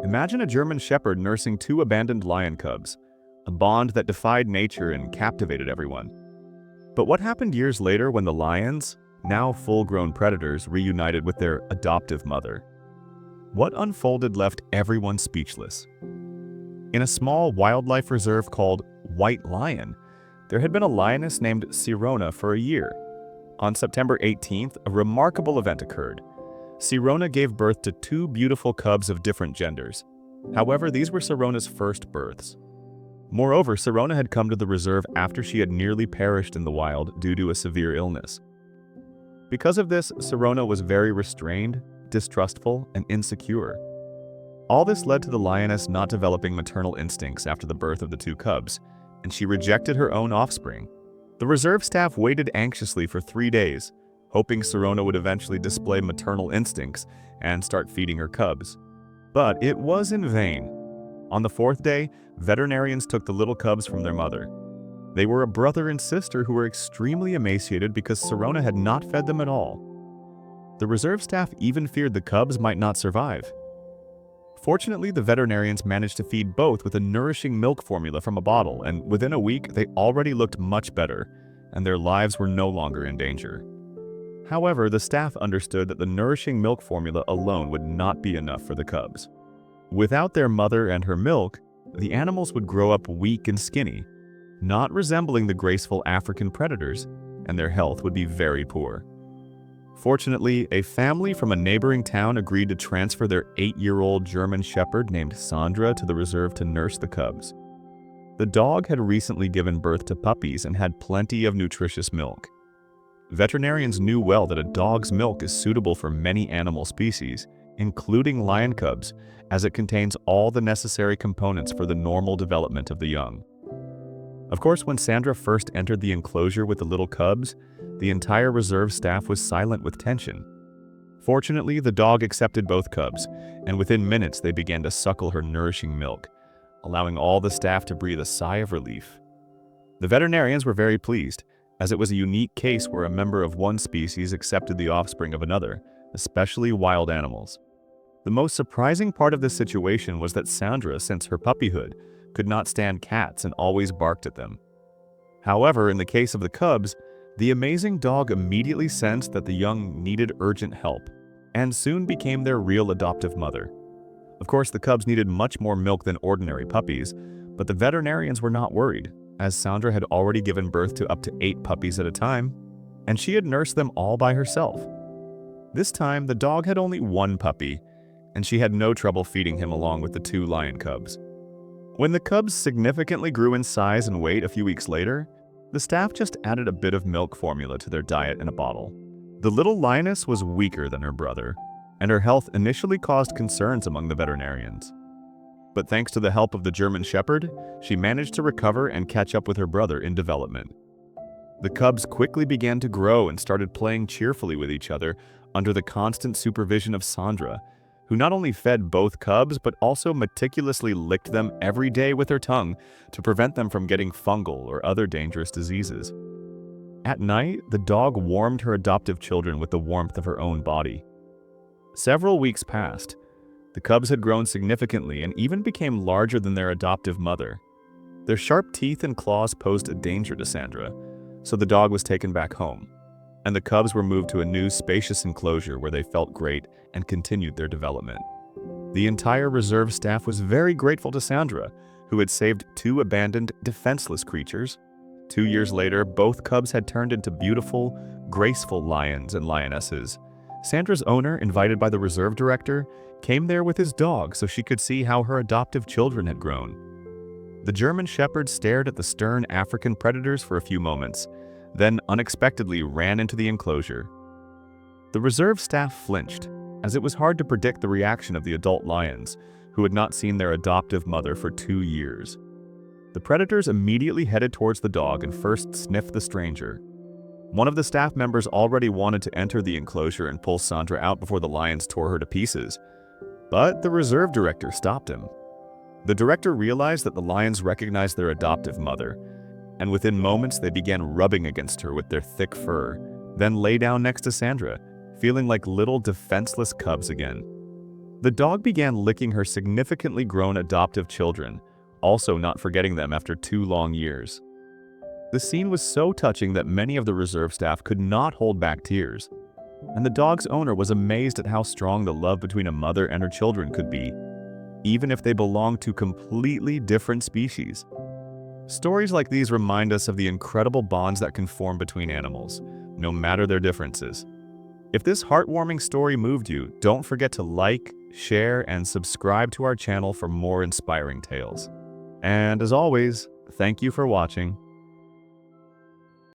Imagine a German shepherd nursing two abandoned lion cubs, a bond that defied nature and captivated everyone. But what happened years later when the lions, now full-grown predators, reunited with their adoptive mother? What unfolded left everyone speechless. In a small wildlife reserve called White Lion, there had been a lioness named Sirona for a year. On September 18th, a remarkable event occurred. Sirona gave birth to two beautiful cubs of different genders. However, these were Sirona's first births. Moreover, Sirona had come to the reserve after she had nearly perished in the wild due to a severe illness. Because of this, Sirona was very restrained, distrustful, and insecure. All this led to the lioness not developing maternal instincts after the birth of the two cubs, and she rejected her own offspring. The reserve staff waited anxiously for 3 days, hoping Sirona would eventually display maternal instincts and start feeding her cubs. But it was in vain. On the 4th day, veterinarians took the little cubs from their mother. They were a brother and sister who were extremely emaciated because Sirona had not fed them at all. The reserve staff even feared the cubs might not survive. Fortunately, the veterinarians managed to feed both with a nourishing milk formula from a bottle, and within a week, they already looked much better, and their lives were no longer in danger. However, the staff understood that the nourishing milk formula alone would not be enough for the cubs. Without their mother and her milk, the animals would grow up weak and skinny, not resembling the graceful African predators, and their health would be very poor. Fortunately, a family from a neighboring town agreed to transfer their 8-year-old German shepherd named Sandra to the reserve to nurse the cubs. The dog had recently given birth to puppies and had plenty of nutritious milk. Veterinarians knew well that a dog's milk is suitable for many animal species, including lion cubs, as it contains all the necessary components for the normal development of the young. Of course, when Sandra first entered the enclosure with the little cubs, the entire reserve staff was silent with tension. Fortunately, the dog accepted both cubs, and within minutes they began to suckle her nourishing milk, allowing all the staff to breathe a sigh of relief. The veterinarians were very pleased, as it was a unique case where a member of one species accepted the offspring of another, especially wild animals. The most surprising part of this situation was that Sandra, since her puppyhood, could not stand cats and always barked at them. However, in the case of the cubs, the amazing dog immediately sensed that the young needed urgent help, and soon became their real adoptive mother. Of course, the cubs needed much more milk than ordinary puppies, but the veterinarians were not worried, as Sandra had already given birth to up to 8 puppies at a time, and she had nursed them all by herself. This time, the dog had only 1 puppy, and she had no trouble feeding him along with the 2 lion cubs. When the cubs significantly grew in size and weight a few weeks later, the staff just added a bit of milk formula to their diet in a bottle. The little lioness was weaker than her brother, and her health initially caused concerns among the veterinarians. But thanks to the help of the German shepherd, she managed to recover and catch up with her brother in development. The cubs quickly began to grow and started playing cheerfully with each other under the constant supervision of Sandra, who not only fed both cubs but also meticulously licked them every day with her tongue to prevent them from getting fungal or other dangerous diseases. At night, the dog warmed her adoptive children with the warmth of her own body. Several weeks passed. The cubs had grown significantly and even became larger than their adoptive mother. Their sharp teeth and claws posed a danger to Sandra, so the dog was taken back home, and the cubs were moved to a new spacious enclosure where they felt great and continued their development. The entire reserve staff was very grateful to Sandra, who had saved 2 abandoned, defenseless creatures. 2 years later, both cubs had turned into beautiful, graceful lions and lionesses. Sandra's owner, invited by the reserve director, came there with his dog so she could see how her adoptive children had grown. The German shepherd stared at the stern African predators for a few moments, then unexpectedly ran into the enclosure. The reserve staff flinched, as it was hard to predict the reaction of the adult lions, who had not seen their adoptive mother for 2 years. The predators immediately headed towards the dog and first sniffed the stranger. One of the staff members already wanted to enter the enclosure and pull Sandra out before the lions tore her to pieces, but the reserve director stopped him. The director realized that the lions recognized their adoptive mother, and within moments they began rubbing against her with their thick fur, then lay down next to Sandra, feeling like little defenseless cubs again. The dog began licking her significantly grown adoptive children, also not forgetting them after 2 long years. The scene was so touching that many of the reserve staff could not hold back tears, and the dog's owner was amazed at how strong the love between a mother and her children could be, even if they belonged to completely different species. Stories like these remind us of the incredible bonds that can form between animals, no matter their differences. If this heartwarming story moved you, don't forget to like, share, and subscribe to our channel for more inspiring tales. And as always, thank you for watching.